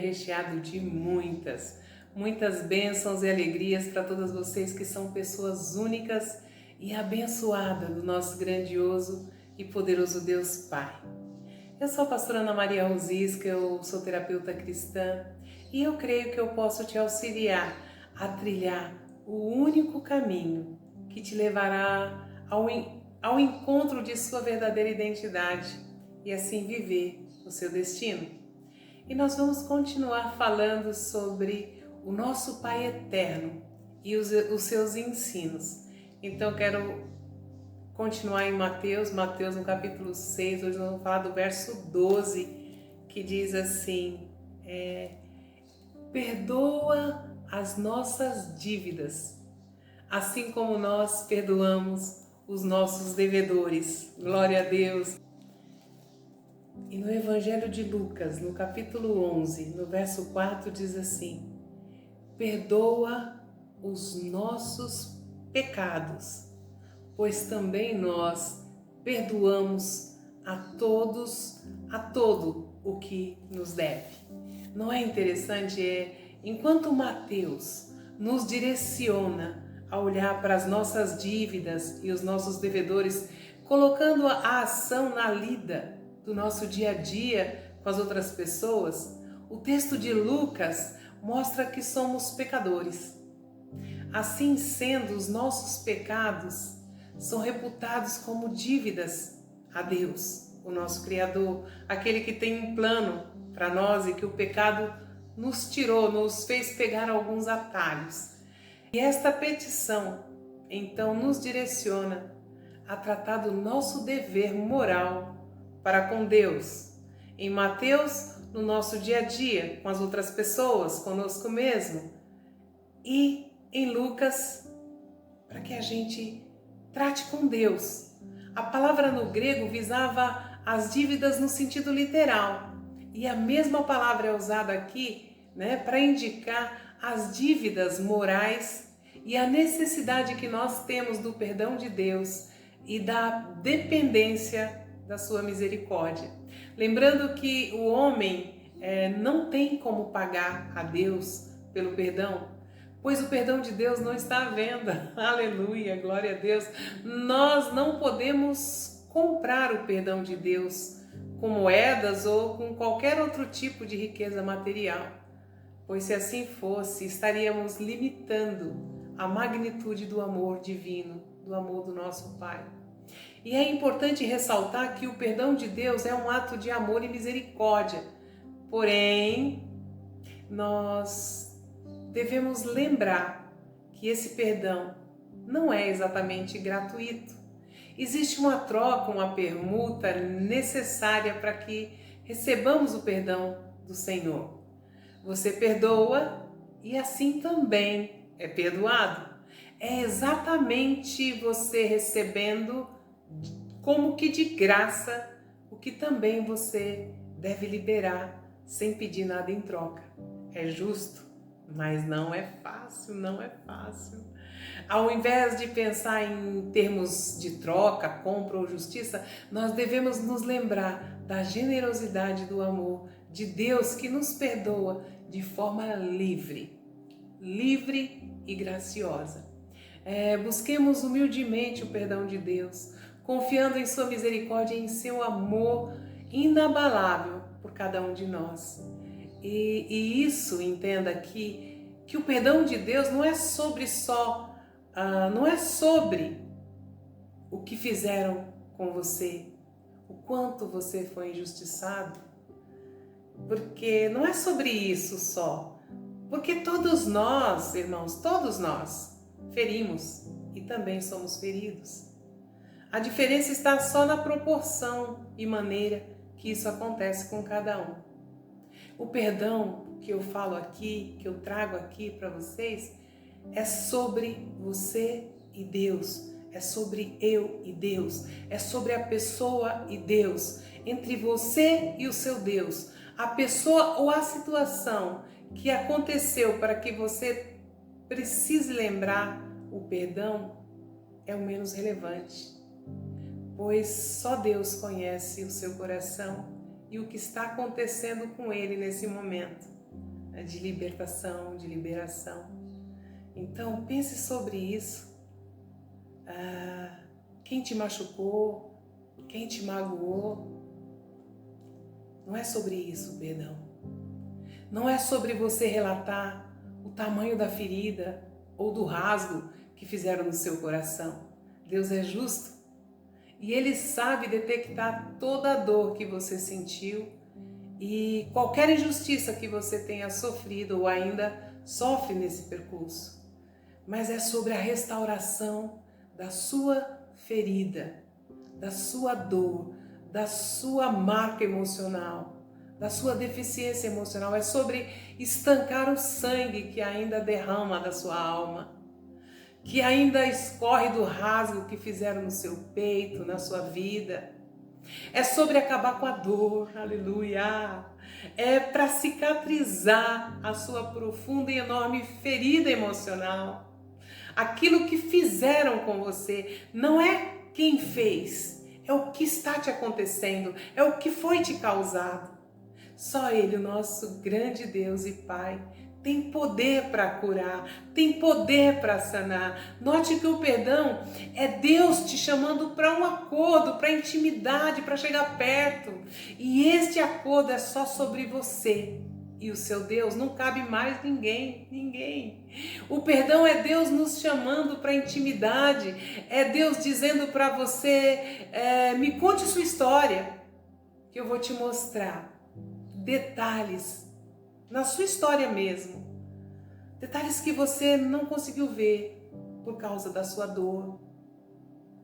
recheado de muitas bênçãos e alegrias para todas vocês que são pessoas únicas e abençoadas do nosso grandioso e poderoso Deus Pai. Eu sou a pastora Ana Maria Rosisca, eu sou terapeuta cristã e eu creio que eu posso te auxiliar a trilhar o único caminho que te levará ao encontro de sua verdadeira identidade e assim viver o seu destino. E nós vamos continuar falando sobre o nosso Pai Eterno e os seus ensinos. Então quero continuar em Mateus no capítulo 6, hoje nós vamos falar do verso 12, que diz assim, perdoa as nossas dívidas, assim como nós perdoamos os nossos devedores. Glória a Deus! E no Evangelho de Lucas, no capítulo 11, no verso 4, diz assim, perdoa os nossos pecados, pois também nós perdoamos a todo o que nos deve. Não é interessante? Enquanto Mateus nos direciona a olhar para as nossas dívidas e os nossos devedores, colocando a ação na lida do nosso dia a dia com as outras pessoas, o texto de Lucas mostra que somos pecadores. Assim sendo, os nossos pecados são reputados como dívidas a Deus, o nosso Criador, aquele que tem um plano para nós e que o pecado nos tirou, nos fez pegar alguns atalhos. E esta petição, então, nos direciona a tratar do nosso dever moral para com Deus. Em Mateus, no nosso dia a dia, com as outras pessoas, conosco mesmo. E em Lucas, para que a gente trate com Deus. A palavra no grego visava as dívidas no sentido literal. E a mesma palavra é usada aqui, para indicar as dívidas morais e a necessidade que nós temos do perdão de Deus e da dependência da sua misericórdia. Lembrando que o homem não tem como pagar a Deus pelo perdão, pois o perdão de Deus não está à venda. Aleluia, glória a Deus. Nós não podemos comprar o perdão de Deus com moedas ou com qualquer outro tipo de riqueza material, pois se assim fosse, estaríamos limitando a magnitude do amor divino, do amor do nosso Pai. E é importante ressaltar que o perdão de Deus é um ato de amor e misericórdia. Porém, nós devemos lembrar que esse perdão não é exatamente gratuito. Existe uma troca, uma permuta necessária para que recebamos o perdão do Senhor. Você perdoa e assim também é perdoado. É exatamente você recebendo como que de graça o que também você deve liberar sem pedir nada em troca. É justo, mas não é fácil, não é fácil. Ao invés de pensar em termos de troca, compra ou justiça, nós devemos nos lembrar da generosidade do amor de Deus que nos perdoa de forma livre e graciosa. Busquemos humildemente o perdão de Deus, confiando em sua misericórdia e em seu amor inabalável por cada um de nós. E isso, entenda que o perdão de Deus não é sobre o que fizeram com você, o quanto você foi injustiçado, porque não é sobre isso só, porque todos nós, irmãos, todos nós ferimos e também somos feridos. A diferença está só na proporção e maneira que isso acontece com cada um. O perdão que eu falo aqui, que eu trago aqui para vocês, é sobre você e Deus, é sobre eu e Deus, é sobre a pessoa e Deus, entre você e o seu Deus. A pessoa ou a situação que aconteceu para que você precise lembrar o perdão é o menos relevante, pois só Deus conhece o seu coração e o que está acontecendo com ele nesse momento. de libertação, de liberação. Então pense sobre isso. Quem te machucou, quem te magoou, não é sobre isso, perdão. Não é sobre você relatar o tamanho da ferida ou do rasgo que fizeram no seu coração. Deus é justo e Ele sabe detectar toda a dor que você sentiu e qualquer injustiça que você tenha sofrido ou ainda sofre nesse percurso. Mas é sobre a restauração da sua ferida, da sua dor, da sua marca emocional, da sua deficiência emocional. É sobre estancar o sangue que ainda derrama da sua alma, que ainda escorre do rasgo que fizeram no seu peito, na sua vida. É sobre acabar com a dor, aleluia. É para cicatrizar a sua profunda e enorme ferida emocional. Aquilo que fizeram com você não é quem fez, é o que está te acontecendo, é o que foi te causado. Só Ele, o nosso grande Deus e Pai, tem poder para curar, tem poder para sanar. Note que o perdão é Deus te chamando para um acordo, para intimidade, para chegar perto. E este acordo é só sobre você e o seu Deus, não cabe mais ninguém. O perdão é Deus nos chamando para intimidade, é Deus dizendo para você, me conte sua história, que eu vou te mostrar detalhes na sua história mesmo, detalhes que você não conseguiu ver por causa da sua dor,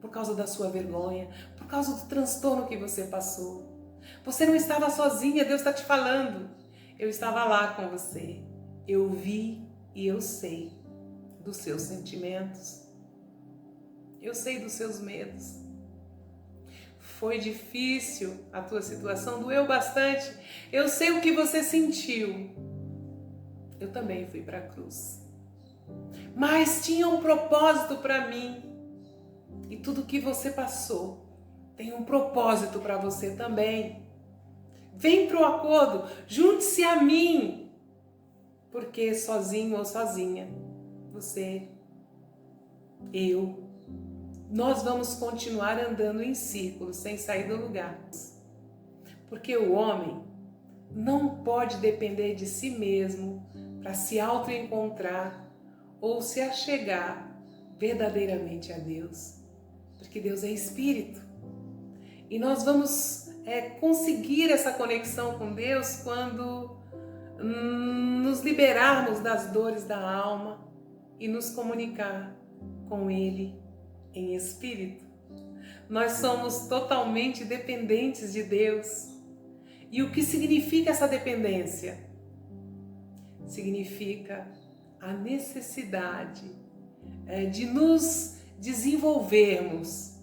por causa da sua vergonha, por causa do transtorno que você passou. Você não estava sozinha, Deus está te falando. Eu estava lá com você, eu vi e eu sei dos seus sentimentos, eu sei dos seus medos. Foi difícil a tua situação, doeu bastante, eu sei o que você sentiu. Eu também fui para a cruz, mas tinha um propósito para mim, e tudo que você passou tem um propósito para você também. Vem para o acordo, junte-se a mim, porque sozinho ou sozinha, você, eu, nós vamos continuar andando em círculos sem sair do lugar. Porque o homem não pode depender de si mesmo para se autoencontrar ou se achegar verdadeiramente a Deus. Porque Deus é Espírito. E nós vamos conseguir essa conexão com Deus quando nos liberarmos das dores da alma e nos comunicar com Ele em Espírito. Nós somos totalmente dependentes de Deus. E o que significa essa dependência? Significa a necessidade de nos desenvolvermos,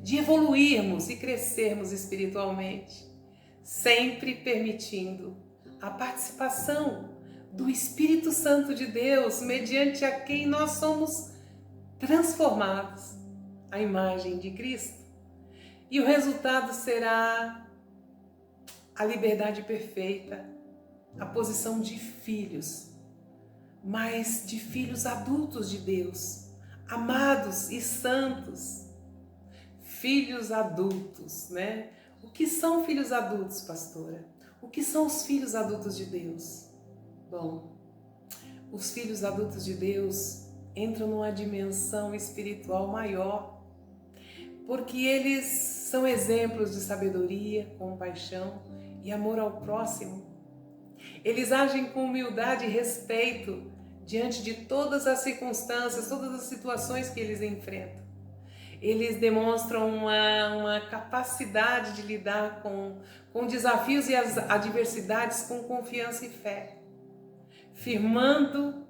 de evoluirmos e crescermos espiritualmente, sempre permitindo a participação do Espírito Santo de Deus, mediante a quem nós somos transformados à imagem de Cristo. E o resultado será a liberdade perfeita, a posição de filhos, mas de filhos adultos de Deus, amados e santos. Filhos adultos, né? O que são filhos adultos, pastora? O que são os filhos adultos de Deus? Bom, os filhos adultos de Deus entram numa dimensão espiritual maior, porque eles são exemplos de sabedoria, compaixão e amor ao próximo. Eles agem com humildade e respeito diante de todas as circunstâncias, todas as situações que eles enfrentam. Eles demonstram uma capacidade de lidar com desafios e as adversidades com confiança e fé, firmando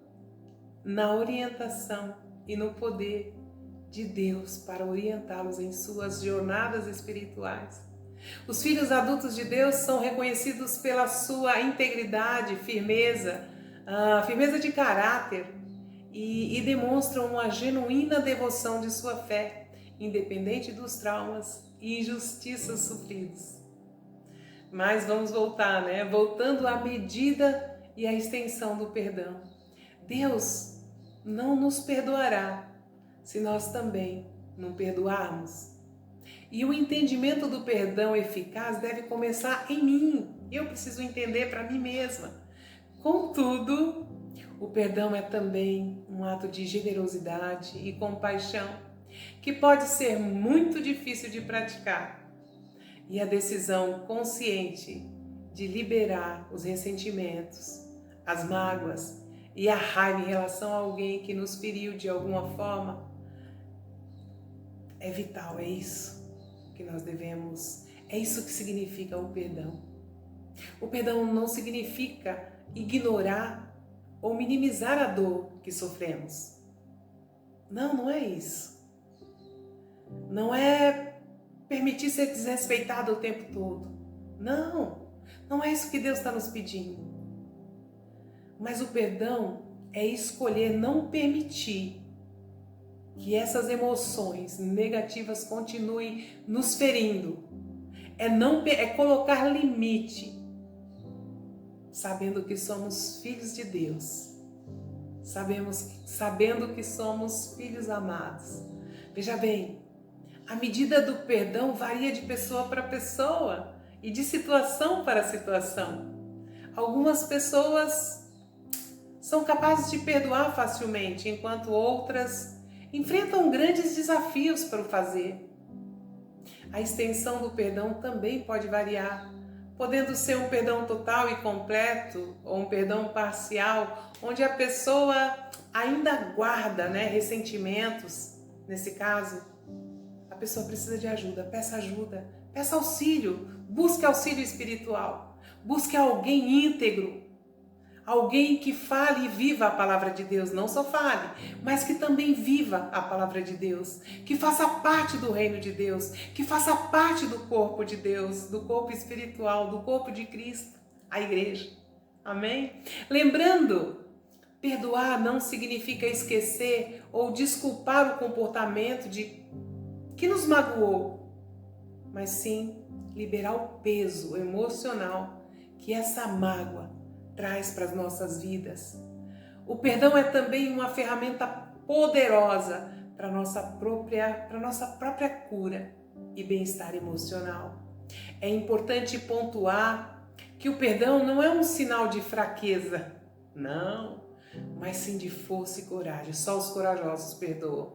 na orientação e no poder de Deus para orientá-los em suas jornadas espirituais. Os filhos adultos de Deus são reconhecidos pela sua integridade, firmeza de caráter e demonstram uma genuína devoção de sua fé, independente dos traumas e injustiças sofridos. Mas vamos voltar, né? Voltando à medida e a extensão do perdão. Deus não nos perdoará se nós também não perdoarmos. E o entendimento do perdão eficaz deve começar em mim. Eu preciso entender para mim mesma. Contudo, o perdão é também um ato de generosidade e compaixão que pode ser muito difícil de praticar. E a decisão consciente de liberar os ressentimentos, as mágoas e a raiva em relação a alguém que nos feriu de alguma forma é vital, é isso que nós devemos, é isso que significa o perdão. O perdão não significa ignorar ou minimizar a dor que sofremos. Não, não é isso. Não é permitir ser desrespeitado o tempo todo. Não, não é isso que Deus está nos pedindo. Mas o perdão é escolher não permitir que essas emoções negativas continuem nos ferindo. É colocar limite, sabendo que somos filhos de Deus. Sabendo que somos filhos amados. Veja bem, a medida do perdão varia de pessoa para pessoa e de situação para situação. Algumas pessoas são capazes de perdoar facilmente, enquanto outras enfrentam grandes desafios para o fazer. A extensão do perdão também pode variar, podendo ser um perdão total e completo ou um perdão parcial, onde a pessoa ainda guarda, ressentimentos. Nesse caso, a pessoa precisa de ajuda, peça auxílio, busque auxílio espiritual, busque alguém íntegro, alguém que fale e viva a palavra de Deus, não só fale, mas que também viva a palavra de Deus, que faça parte do reino de Deus, que faça parte do corpo de Deus, do corpo espiritual, do corpo de Cristo, a igreja. Amém? Lembrando, perdoar não significa esquecer ou desculpar o comportamento que nos magoou, mas sim liberar o peso emocional que essa mágoa traz para as nossas vidas. O perdão é também uma ferramenta poderosa para a nossa própria cura e bem-estar emocional. É importante pontuar que o perdão não é um sinal de fraqueza, não, mas sim de força e coragem. Só os corajosos perdoam.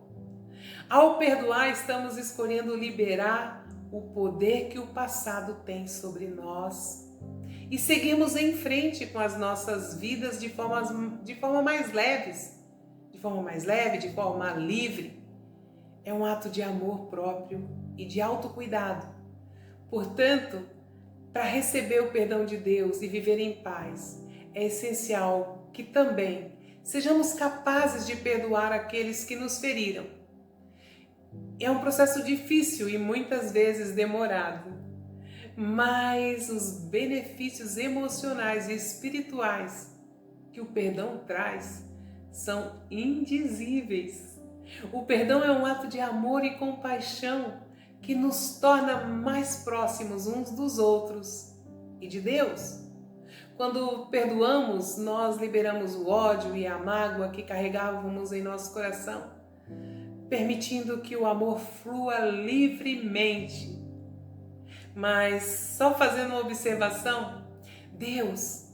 Ao perdoar, estamos escolhendo liberar o poder que o passado tem sobre nós e seguimos em frente com as nossas vidas de forma mais leve, de forma livre. É um ato de amor próprio e de autocuidado. Portanto, para receber o perdão de Deus e viver em paz, é essencial que também sejamos capazes de perdoar aqueles que nos feriram. É um processo difícil e muitas vezes demorado, mas os benefícios emocionais e espirituais que o perdão traz são indizíveis. O perdão é um ato de amor e compaixão que nos torna mais próximos uns dos outros e de Deus. Quando perdoamos, nós liberamos o ódio e a mágoa que carregávamos em nosso coração, permitindo que o amor flua livremente. Mas só fazendo uma observação, Deus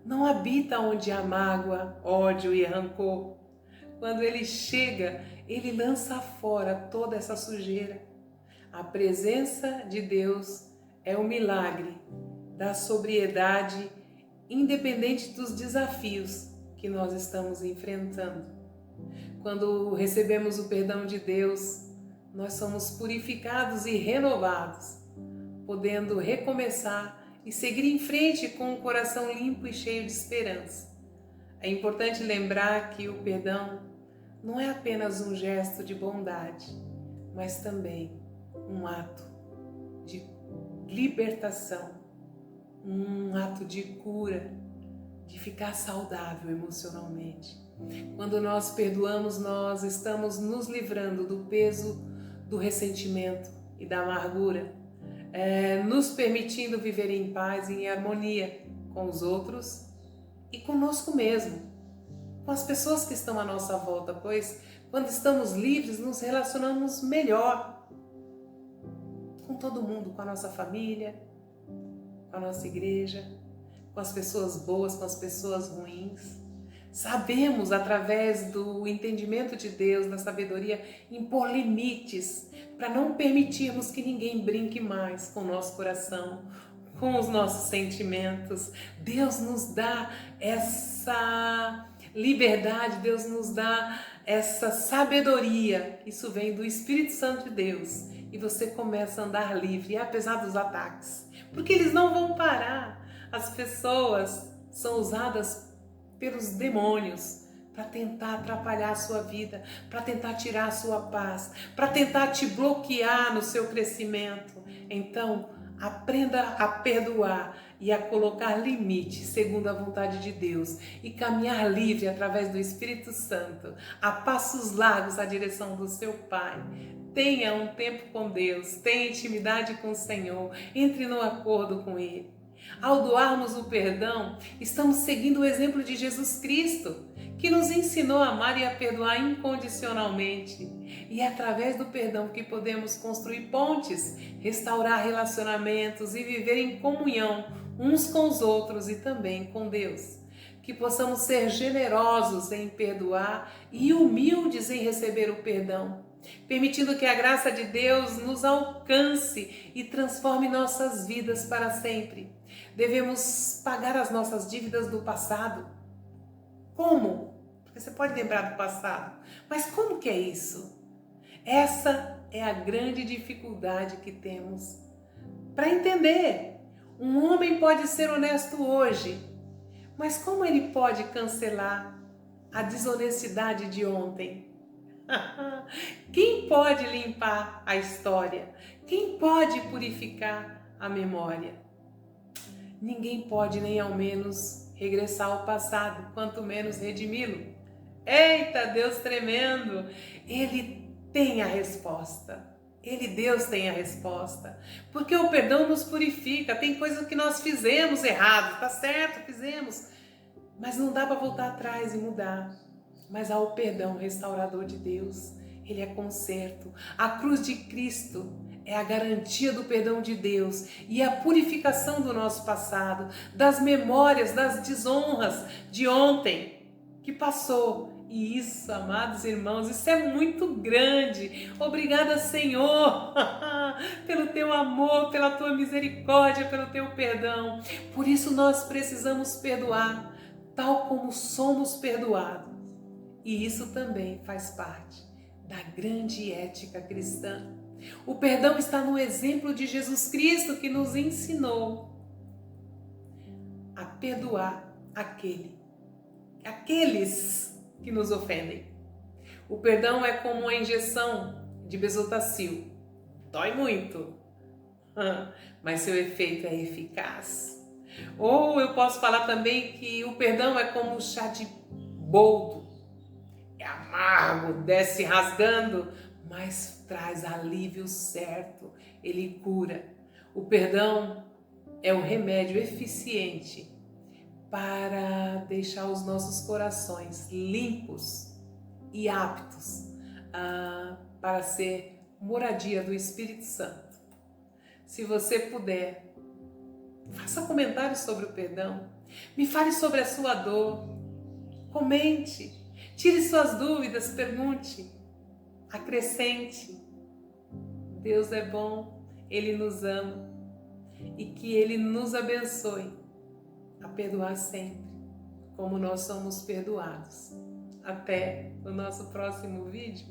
não habita onde há mágoa, ódio e rancor. Quando Ele chega, Ele lança fora toda essa sujeira. A presença de Deus é o milagre da sobriedade, independente dos desafios que nós estamos enfrentando. Quando recebemos o perdão de Deus, nós somos purificados e renovados, podendo recomeçar e seguir em frente com o coração limpo e cheio de esperança. É importante lembrar que o perdão não é apenas um gesto de bondade, mas também um ato de libertação, um ato de cura, de ficar saudável emocionalmente. Quando nós perdoamos, nós estamos nos livrando do peso do ressentimento e da amargura, nos permitindo viver em paz e em harmonia com os outros e conosco mesmo, com as pessoas que estão à nossa volta, pois quando estamos livres nos relacionamos melhor com todo mundo, com a nossa família, com a nossa igreja, com as pessoas boas, com as pessoas ruins. Sabemos, através do entendimento de Deus, da sabedoria, impor limites para não permitirmos que ninguém brinque mais com o nosso coração, com os nossos sentimentos. Deus nos dá essa liberdade, Deus nos dá essa sabedoria. Isso vem do Espírito Santo de Deus. E você começa a andar livre, apesar dos ataques. Porque eles não vão parar. As pessoas são usadas pelos demônios para tentar atrapalhar a sua vida, para tentar tirar a sua paz, para tentar te bloquear no seu crescimento. Então, aprenda a perdoar e a colocar limites segundo a vontade de Deus e caminhar livre através do Espírito Santo, a passos largos à direção do seu Pai. Tenha um tempo com Deus, tenha intimidade com o Senhor, entre no acordo com Ele. Ao doarmos o perdão, estamos seguindo o exemplo de Jesus Cristo, que nos ensinou a amar e a perdoar incondicionalmente. E é através do perdão que podemos construir pontes, restaurar relacionamentos e viver em comunhão uns com os outros e também com Deus. Que possamos ser generosos em perdoar e humildes em receber o perdão, permitindo que a graça de Deus nos alcance e transforme nossas vidas para sempre. Devemos pagar as nossas dívidas do passado. Como? Porque você pode lembrar do passado, mas como que é isso? Essa é a grande dificuldade que temos para entender. Um homem pode ser honesto hoje, mas como ele pode cancelar a desonestidade de ontem? Quem pode limpar a história? Quem pode purificar a memória? Ninguém pode nem ao menos regressar ao passado, quanto menos redimi-lo. Eita, Deus tremendo! Ele tem a resposta. Deus tem a resposta. Porque o perdão nos purifica. Tem coisas que nós fizemos errado, tá certo, fizemos. Mas não dá para voltar atrás e mudar. Mas há o perdão restaurador de Deus. Ele é conserto. A cruz de Cristo é a garantia do perdão de Deus e a purificação do nosso passado, das memórias, das desonras de ontem que passou. E isso, amados irmãos, isso é muito grande. Obrigada, Senhor, pelo teu amor, pela tua misericórdia, pelo teu perdão. Por isso nós precisamos perdoar, tal como somos perdoados. E isso também faz parte da grande ética cristã. O perdão está no exemplo de Jesus Cristo, que nos ensinou a perdoar aqueles que nos ofendem. O perdão é como uma injeção de Bezontacil. Dói muito, mas seu efeito é eficaz. Ou eu posso falar também que o perdão é como um chá de boldo. É amargo, desce rasgando, mas traz alívio certo, ele cura. O perdão é um remédio eficiente para deixar os nossos corações limpos e aptos para ser moradia do Espírito Santo. Se você puder, faça comentários sobre o perdão, me fale sobre a sua dor, comente, tire suas dúvidas, pergunte, acrescente. Deus é bom, Ele nos ama e que Ele nos abençoe a perdoar sempre, como nós somos perdoados. Até o nosso próximo vídeo.